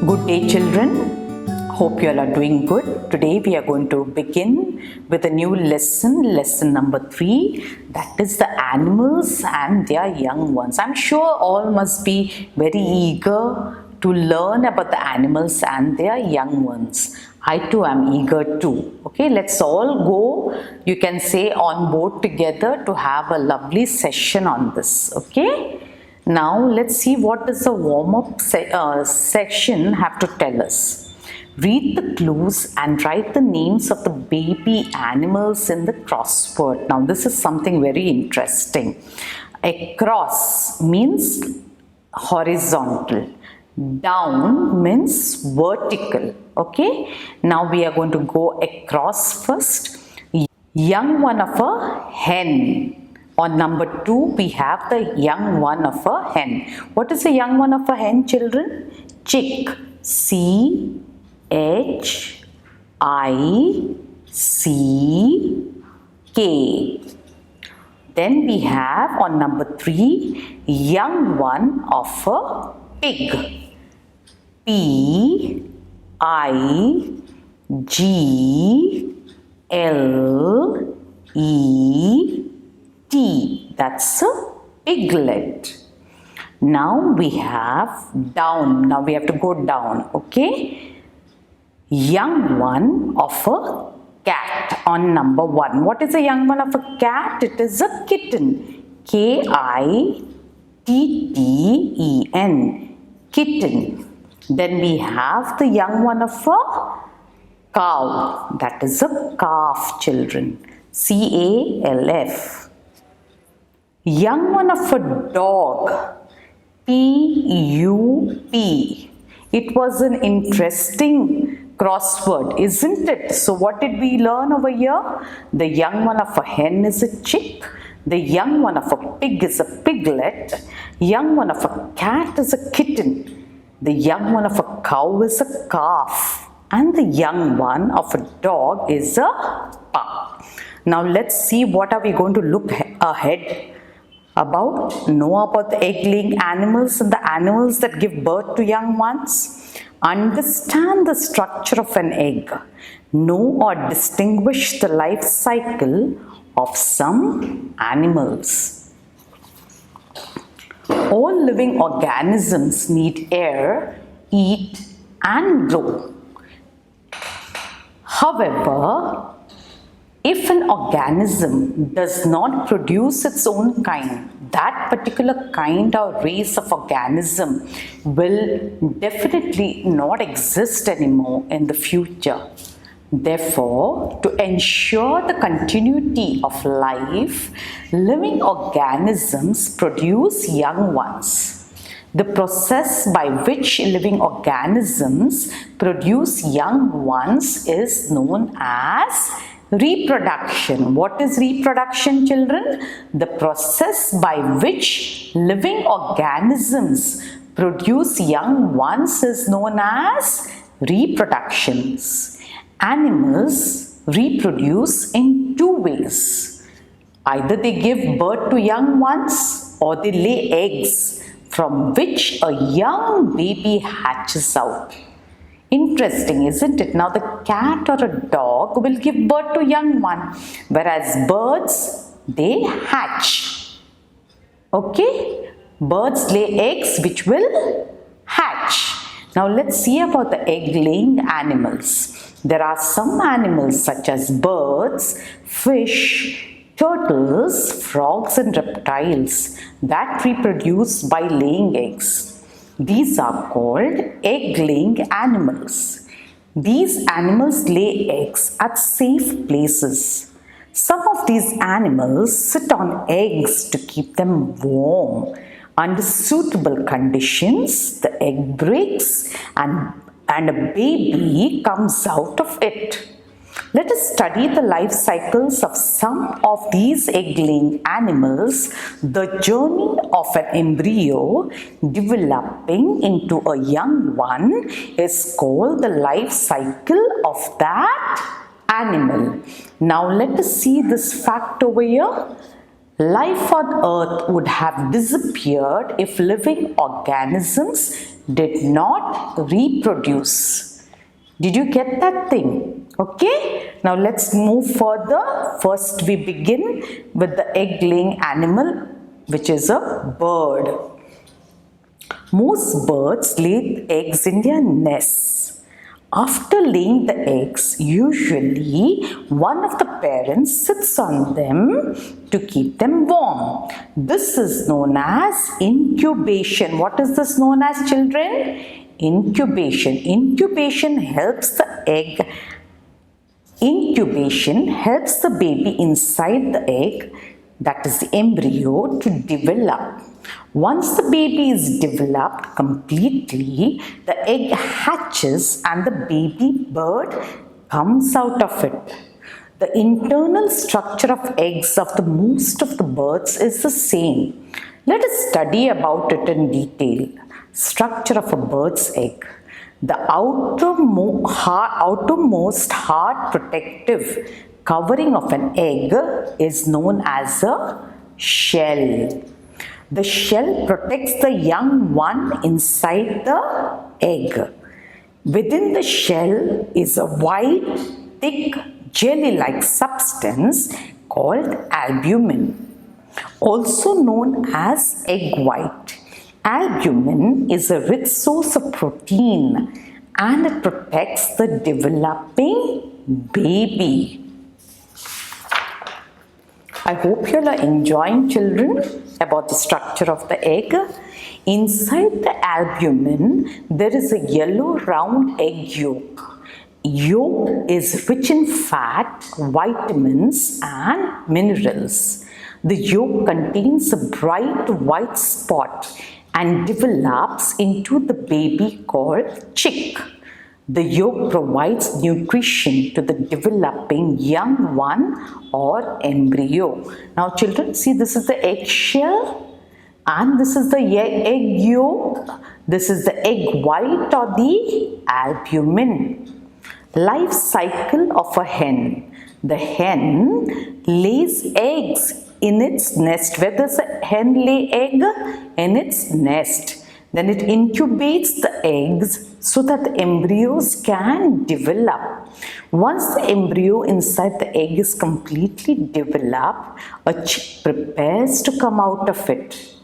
Good day, children. Hope you all are doing good. Today we are going to begin with a new lesson number 3. That is the animals and their young ones. I'm sure all must be very eager to learn about the animals and their young ones. I too am eager too. Okay, let's all go, you can say, on board together to have a lovely session on this. Okay. Now let's see what does the warm-up section have to tell us. Read the clues and write the names of the baby animals in the crossword. Now this is something very interesting. Across means horizontal. Down means vertical. Okay. Now we are going to go across first. Young one of a hen. On number 2, we have the young one of a hen. What is the young one of a hen, children? Chick. C-H-I-C-K. Then we have on number 3, young one of a pig. P-I-G-L-E-T. That's a piglet. Now we have down. Now we have to go down. Okay. Young one of a cat on number 1. What is a young one of a cat? It is a kitten. K-I-T-T-E-N. Kitten. Then we have the young one of a cow. That is a calf, children. C-A-L-F. Young one of a dog. P-U-P. It was an interesting crossword, isn't it? So what did we learn over here? The young one of a hen is a chick. The young one of a pig is a piglet. Young one of a cat is a kitten. The young one of a cow is a calf. And the young one of a dog is a pup. Now let's see what are we going to look ahead about. Know about the egg-laying animals and the animals that give birth to young ones. Understand the structure of an egg. Know or distinguish the life cycle of some animals. All living organisms need air, eat, and grow. However, if an organism does not produce its own kind, that particular kind or race of organism will definitely not exist anymore in the future. Therefore, to ensure the continuity of life, living organisms produce young ones. The process by which living organisms produce young ones is known as reproduction. What is reproduction, children? The process by which living organisms produce young ones is known as reproductions. Animals reproduce in 2 ways. Either they give birth to young ones or they lay eggs from which a young baby hatches out. Interesting, isn't it? Now the cat or a dog will give birth to young one, whereas birds, they hatch. Okay? Birds lay eggs which will hatch. Now let's see about the egg-laying animals. There are some animals such as birds, fish, turtles, frogs and reptiles that reproduce by laying eggs. These are called egg-laying animals. These animals lay eggs at safe places. Some of these animals sit on eggs to keep them warm. Under suitable conditions, the egg breaks and a baby comes out of it. Let us study the life cycles of some of these egg-laying animals. The journey of an embryo developing into a young one is called the life cycle of that animal. Now let us see this fact over here. Life on earth would have disappeared if living organisms did not reproduce. Did you get that thing? Okay, now let's move further. First we begin with the egg-laying animal, which is a bird. Most birds lay eggs in their nests. After laying the eggs, usually one of the parents sits on them to keep them warm. This is known as incubation. What is this known as, children? Incubation. Incubation helps the baby inside the egg, that is the embryo, to develop. Once the baby is developed completely, the egg hatches and the baby bird comes out of it. The internal structure of eggs of the most of the birds is the same. Let us study about it in detail. Structure of a bird's egg. The outermost hard protective covering of an egg is known as a shell. The shell protects the young one inside the egg. Within the shell is a white, thick, jelly-like substance called albumin, also known as egg white. Albumin is a rich source of protein and it protects the developing baby. I hope you all are enjoying, children, about the structure of the egg. Inside the albumin, there is a yellow round egg yolk. Yolk is rich in fat, vitamins and minerals. The yolk contains a bright white spot and develops into the baby called chick. The yolk provides nutrition to the developing young one or embryo. Now children, see, this is the egg shell and this is the egg yolk. This is the egg white or the albumin. Life cycle of a hen. The hen lays eggs in its nest. Where does a hen lay egg? In its nest. Then it incubates the eggs so that the embryos can develop. Once the embryo inside the egg is completely developed, a chick prepares to come out of it.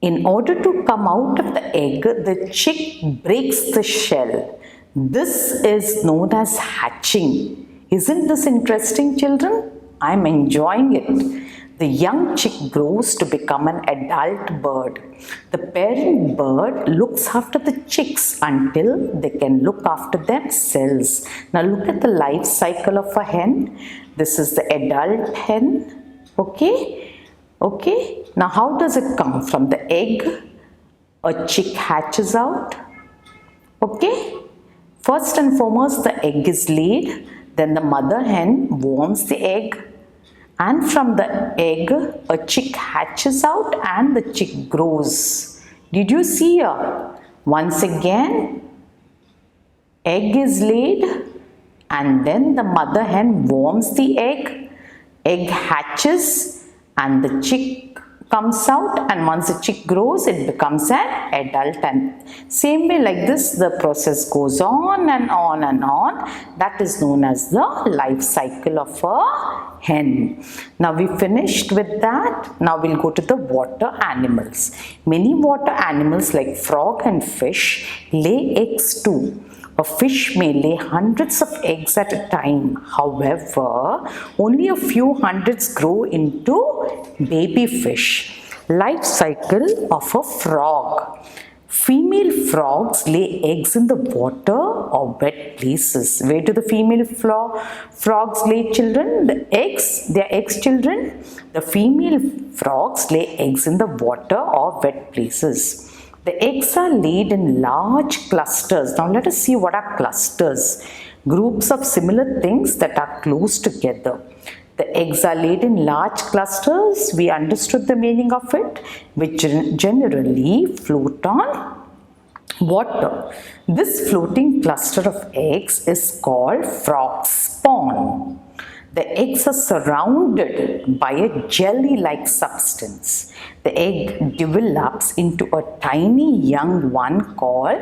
In order to come out of the egg, the chick breaks the shell. This is known as hatching. Isn't this interesting, children? I'm enjoying it. The young chick grows to become an adult bird. The parent bird looks after the chicks until they can look after themselves. Now look at the life cycle of a hen. This is the adult hen. Okay? Okay? Now how does it come? From the egg, a chick hatches out. Okay? First and foremost, the egg is laid. Then the mother hen warms the egg. And from the egg, a chick hatches out and the chick grows. Did you see here? Once again, egg is laid and then the mother hen warms the egg. Egg hatches and the chick comes out, and once the chick grows, it becomes an adult. And same way, like this, the process goes on and on and on. That is known as the life cycle of a hen. Now we finished with that. Now we'll go to the water animals. Many water animals like frog and fish lay eggs too. A fish may lay hundreds of eggs at a time. However, only a few hundreds grow into baby fish. Life cycle of a frog. Female frogs lay eggs in the water or wet places. Where do the female frogs lay, children? The eggs, they are eggs, children. The female frogs lay eggs in the water or wet places. The eggs are laid in large clusters. Now let us see what are clusters. Groups of similar things that are close together. The eggs are laid in large clusters. We understood the meaning of it, which generally float on water. This floating cluster of eggs is called frog spawn. The eggs are surrounded by a jelly-like substance. The egg develops into a tiny young one called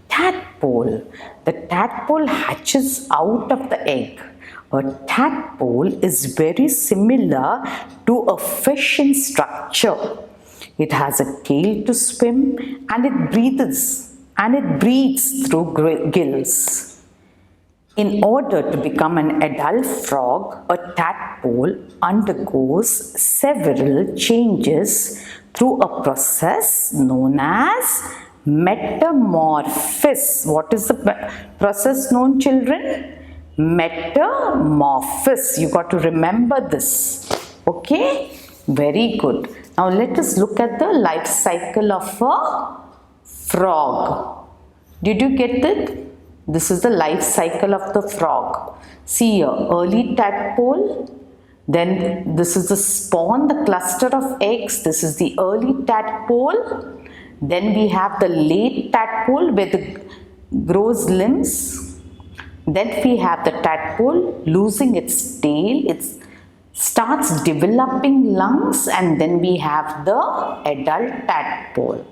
tadpole. The tadpole hatches out of the egg. A tadpole is very similar to a fish in structure. It has a tail to swim and it breathes through gills. In order to become an adult frog, a tadpole undergoes several changes through a process known as metamorphosis. What is the process known, children? Metamorphosis. You got to remember this. Okay? Very good. Now let us look at the life cycle of a frog. Did you get it? This is the life cycle of the frog. See here, early tadpole, then this is the spawn, the cluster of eggs. This is the early tadpole. Then we have the late tadpole where it grows limbs. Then we have the tadpole losing its tail. It starts developing lungs, and then we have the adult tadpole.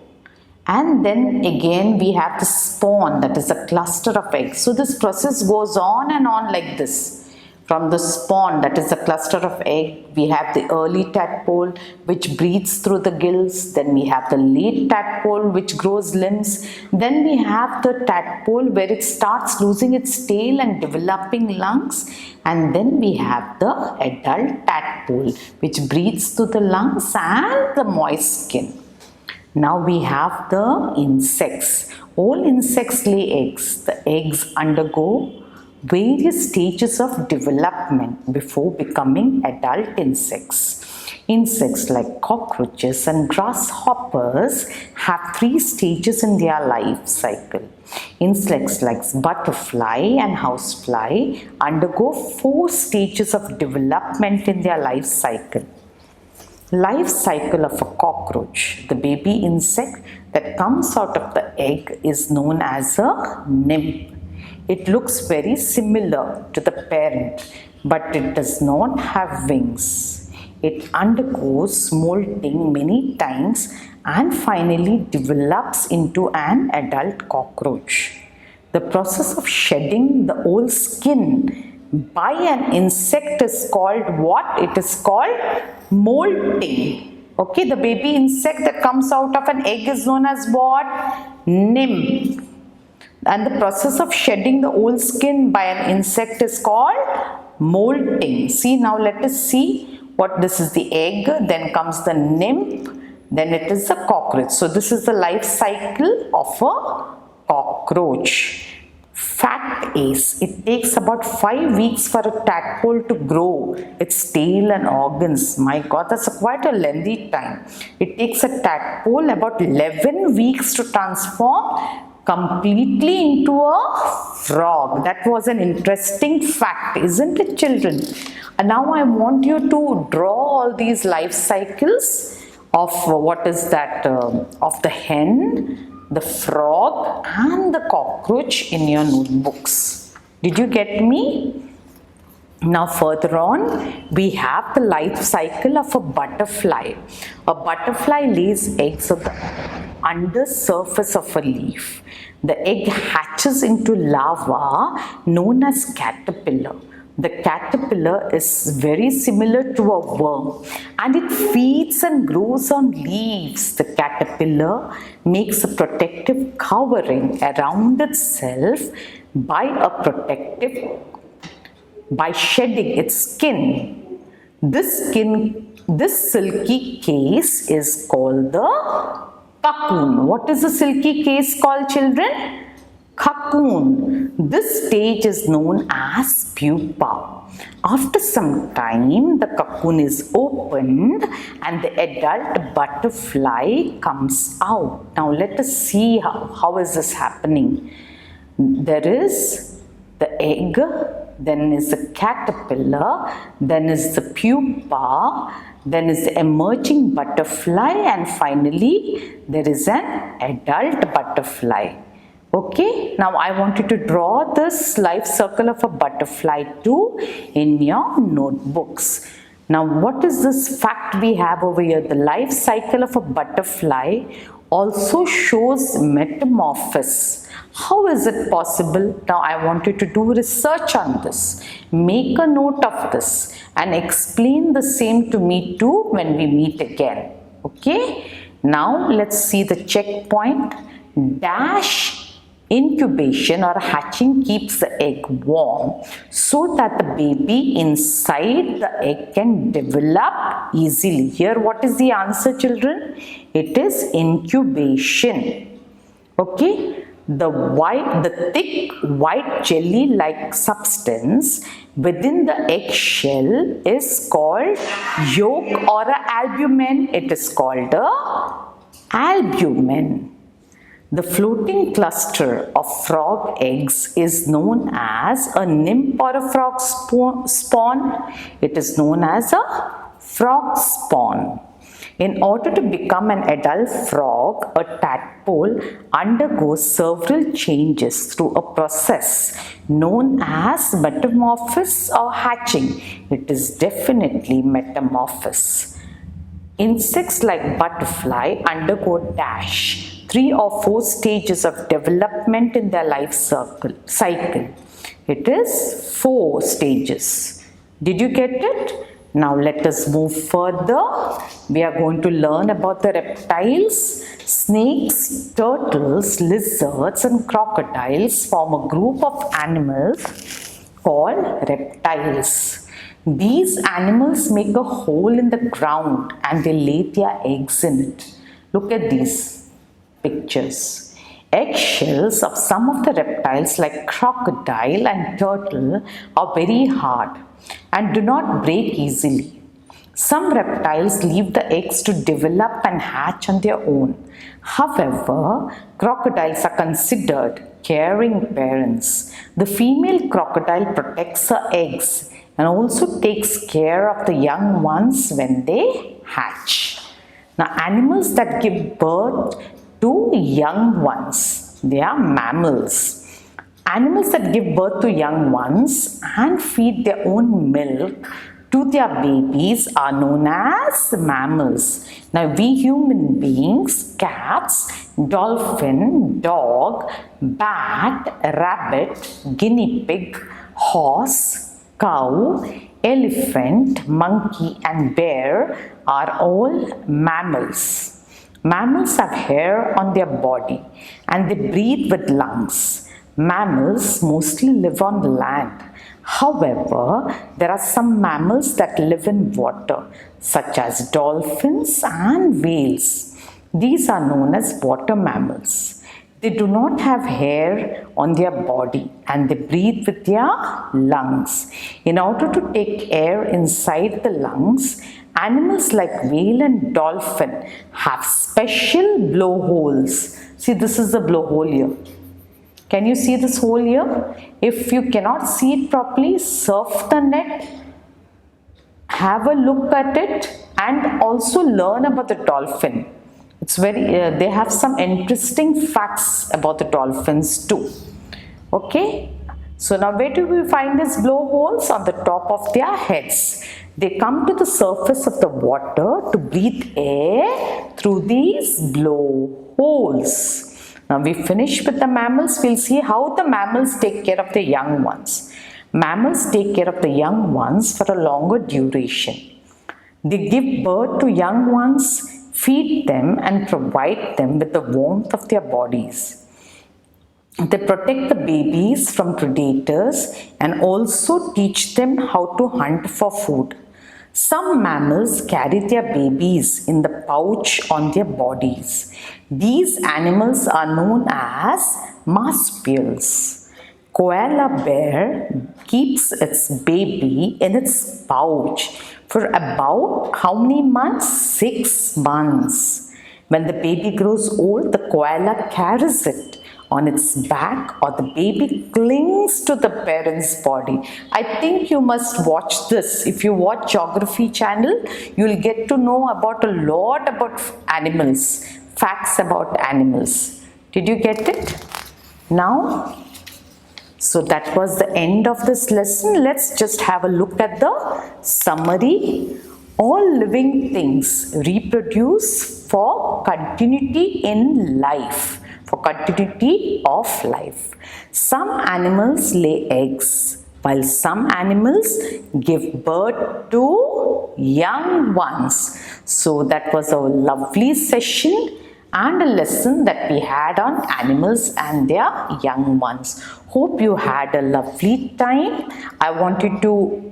And then again we have the spawn, that is a cluster of eggs. So this process goes on and on like this. From the spawn, that is a cluster of egg, we have the early tadpole which breathes through the gills. Then we have the late tadpole which grows limbs. Then we have the tadpole where it starts losing its tail and developing lungs. And then we have the adult tadpole which breathes through the lungs and the moist skin. Now we have the insects. All insects lay eggs. The eggs undergo various stages of development before becoming adult insects. Insects like cockroaches and grasshoppers have 3 stages in their life cycle. Insects like butterfly and housefly undergo 4 stages of development in their life cycle. Life cycle of a cockroach, the baby insect that comes out of the egg, is known as a nymph. It looks very similar to the parent, but it does not have wings. It undergoes molting many times and finally develops into an adult cockroach. The process of shedding the old skin by an insect is called what? It is called molting. Okay, the baby insect that comes out of an egg is known as what? Nymph. And the process of shedding the old skin by an insect is called molting. See, now let us see what this is: the egg, then comes the nymph, then it is the cockroach. So this is the life cycle of a cockroach. Fact is, it takes about 5 weeks for a tadpole to grow its tail and organs. My God, that's quite a lengthy time. It takes a tadpole about 11 weeks to transform completely into a frog. That was an interesting fact, isn't it, children? And now I want you to draw all these life cycles of what is that, of the hen, the frog and the cockroach in your notebooks. Did you get me? Now further on, we have the life cycle of a butterfly. A butterfly lays eggs on the under surface of a leaf. The egg hatches into larva known as caterpillar. The caterpillar is very similar to a worm and it feeds and grows on leaves. The caterpillar makes a protective covering around itself by shedding its skin. This silky case is called the cocoon. What is the silky case called, children? Cocoon. This stage is known as pupa. After some time, the cocoon is opened and the adult butterfly comes out. Now let us see how is this happening. There is the egg, then is the caterpillar, then is the pupa, then is the emerging butterfly, and finally there is an adult butterfly. Okay, now I want you to draw this life cycle of a butterfly too in your notebooks. Now what is this fact we have over here? The life cycle of a butterfly also shows metamorphosis. How is it possible? Now I want you to do research on this. Make a note of this and explain the same to me too when we meet again. Okay, now let's see the checkpoint. Dash incubation or hatching keeps the egg warm so that the baby inside the egg can develop easily. Here, what is the answer, children? It is incubation. Okay, the thick white jelly-like substance within the eggshell is called yolk or albumen. It is called albumen. The floating cluster of frog eggs is known as a nymph or a frog spawn. It is known as a frog spawn. In order to become an adult frog, a tadpole undergoes several changes through a process known as metamorphosis or hatching. It is definitely metamorphosis. Insects like butterfly undergo 3 or 4 stages of development in their life cycle. It is 4 stages. Did you get it? Now let us move further. We are going to learn about the reptiles. Snakes, turtles, lizards and crocodiles form a group of animals called reptiles. These animals make a hole in the ground and they lay their eggs in it. Look at these pictures. Eggshells of some of the reptiles like crocodile and turtle are very hard and do not break easily. Some reptiles leave the eggs to develop and hatch on their own. However, crocodiles are considered caring parents. The female crocodile protects her eggs and also takes care of the young ones when they hatch. Now, animals that give birth to young ones, they are mammals. Animals that give birth to young ones and feed their own milk to their babies are known as mammals. Now, we human beings, cats, dolphin, dog, bat, rabbit, guinea pig, horse, cow, elephant, monkey and bear are all mammals. Mammals have hair on their body and they breathe with lungs. Mammals mostly live on land. However, there are some mammals that live in water, such as dolphins and whales. These are known as water mammals. They do not have hair on their body and they breathe with their lungs. In order to take air inside the lungs, animals like whale and dolphin have special blowholes. See, this is the blowhole here. Can you see this hole here? If you cannot see it properly, surf the net, have a look at it and also learn about the dolphin. It's they have some interesting facts about the dolphins too. Okay, so now where do we find these blowholes? On the top of their heads. They come to the surface of the water to breathe air through these blowholes. Now we finish with the mammals. We'll see how the mammals take care of the young ones. Mammals take care of the young ones for a longer duration. They give birth to young ones, feed them and provide them with the warmth of their bodies. They protect the babies from predators and also teach them how to hunt for food. Some mammals carry their babies in the pouch on their bodies. These animals are known as marsupials. Koala bear keeps its baby in its pouch for about how many months? 6 months. When the baby grows old, the koala carries it on its back or the baby clings to the parent's body. I think you must watch this. If you watch Geography channel, you will get to know about a lot about animals, facts about animals. Did you get it? Now, so that was the end of this lesson. Let's just have a look at the summary. All living things reproduce for continuity in life, for continuity of life. Some animals lay eggs, while some animals give birth to young ones. So that was a lovely session and a lesson that we had on animals and their young ones. Hope you had a lovely time. I want you to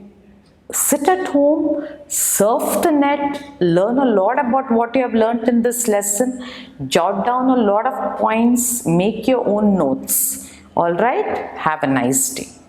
sit at home, surf the net, learn a lot about what you have learned in this lesson, jot down a lot of points, make your own notes. All right, have a nice day.